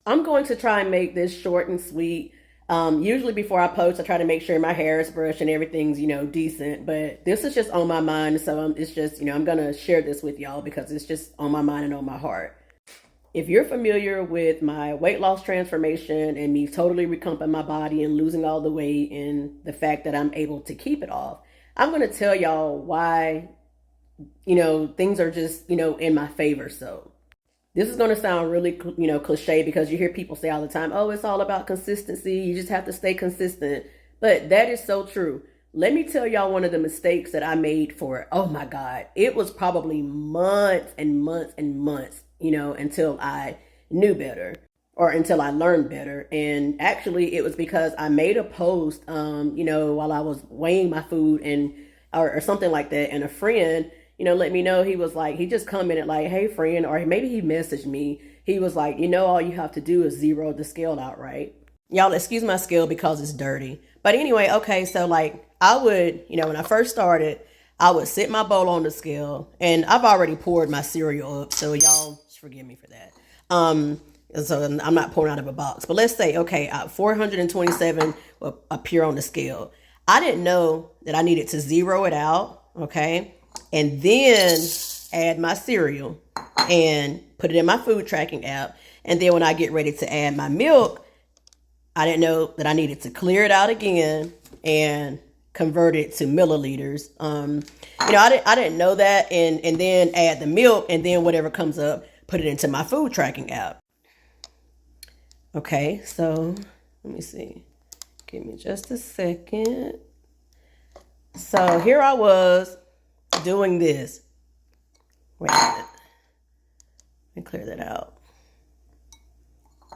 I'm going to try and make this short and sweet. Usually before I post, I try to make sure my hair is brushed and everything's, decent. But this is just on my mind. So it's just, I'm going to share this with y'all because it's just on my mind and on my heart. If you're familiar with my weight loss transformation and me totally recumbing my body and losing all the weight and the fact that I'm able to keep it off, I'm going to tell y'all why, things are just, in my favor. So this is going to sound really, cliche because you hear people say all the time, oh, it's all about consistency. You just have to stay consistent. But that is so true. Let me tell y'all one of the mistakes that I made for, oh my God, it was probably months and months and months, until I knew better or until I learned better. And actually it was because I made a post, while I was weighing my food and, or something like that. And a friend, let me know. He was like, he just commented like, hey friend, or maybe he messaged me. He was like, all you have to do is zero the scale out, right? Y'all excuse my scale because it's dirty. But anyway, okay, so like I would, when I first started, I would sit my bowl on the scale and I've already poured my cereal up. So y'all just forgive me for that. So I'm not pouring out of a box, but let's say, okay, 427 will appear on the scale. I didn't know that I needed to zero it out. Okay. And then add my cereal and put it in my food tracking app. And then when I get ready to add my milk, I didn't know that I needed to clear it out again and convert it to milliliters. I didn't know that, and then add the milk, and then whatever comes up, put it into my food tracking app. Okay, so let me see. Give me just a second. So here I was doing this. Wait a minute. Let me clear that out.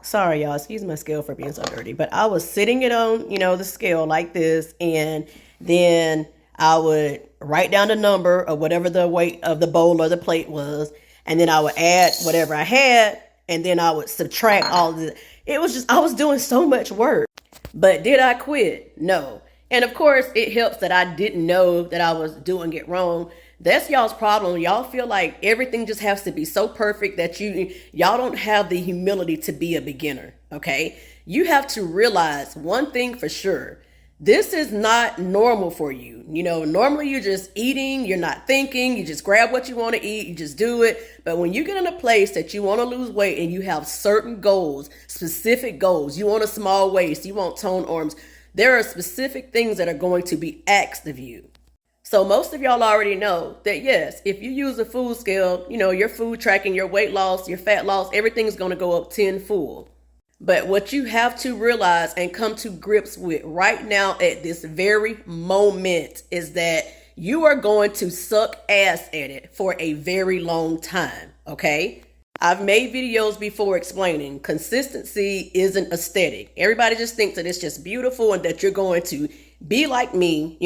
Sorry, y'all. Excuse my scale for being so dirty. But I was sitting it on, the scale like this. And then I would write down the number of whatever the weight of the bowl or the plate was. And then I would add whatever I had. And then I would subtract all of it. It was just, I was doing so much work. But did I quit? No. And of course, it helps that I didn't know that I was doing it wrong. That's y'all's problem. Y'all feel like everything just has to be so perfect that y'all don't have the humility to be a beginner, okay? You have to realize one thing for sure. This is not normal for you. Normally you're just eating, you're not thinking, you just grab what you want to eat, you just do it. But when you get in a place that you want to lose weight and you have certain goals, specific goals, you want a small waist, you want toned arms, there are specific things that are going to be asked of you. So most of y'all already know that yes, if you use a food scale, your food tracking, your weight loss, your fat loss, everything's going to go up tenfold. But what you have to realize and come to grips with right now at this very moment is that you are going to suck ass at it for a very long time, okay? I've made videos before explaining consistency isn't aesthetic. Everybody just thinks that it's just beautiful and that you're going to be like me,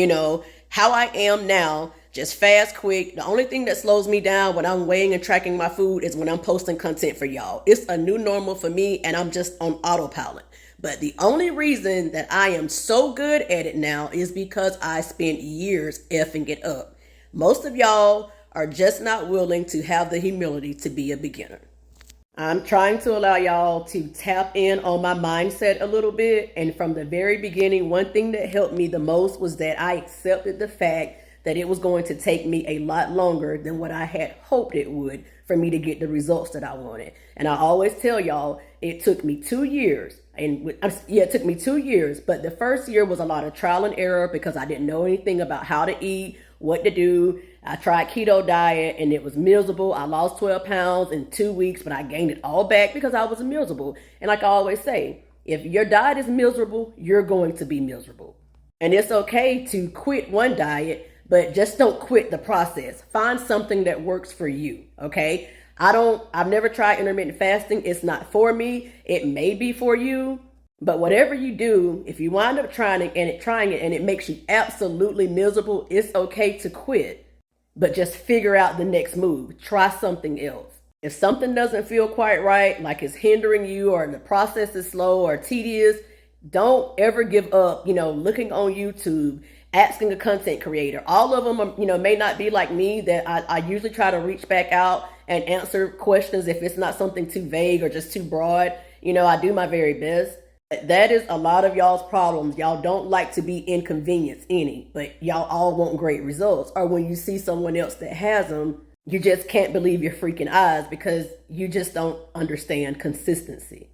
how I am now, just fast, quick. The only thing that slows me down when I'm weighing and tracking my food is when I'm posting content for y'all. It's a new normal for me and I'm just on autopilot. But the only reason that I am so good at it now is because I spent years effing it up. Most of y'all are just not willing to have the humility to be a beginner. I'm trying to allow y'all to tap in on my mindset a little bit. And from the very beginning, one thing that helped me the most was that I accepted the fact that it was going to take me a lot longer than what I had hoped it would for me to get the results that I wanted. And I always tell y'all, it took me 2 years. It took me 2 years, but the first year was a lot of trial and error because I didn't know anything about how to eat, what to do. I tried keto diet and it was miserable. I lost 12 pounds in 2 weeks, but I gained it all back because I was miserable. And like I always say, if your diet is miserable, you're going to be miserable. And it's okay to quit one diet, but just don't quit the process. Find something that works for you, okay? I've never tried intermittent fasting. It's not for me. It may be for you, but whatever you do, if you wind up trying it and it makes you absolutely miserable, it's okay to quit, but just figure out the next move. Try something else. If something doesn't feel quite right, like it's hindering you or the process is slow or tedious, don't ever give up, looking on YouTube, asking a content creator. All of them, are, may not be like me that I usually try to reach back out and answer questions if it's not something too vague or just too broad. I do my very best. That is a lot of y'all's problems. Y'all don't like to be inconvenienced any, but y'all all want great results. Or when you see someone else that has them, you just can't believe your freaking eyes because you just don't understand consistency.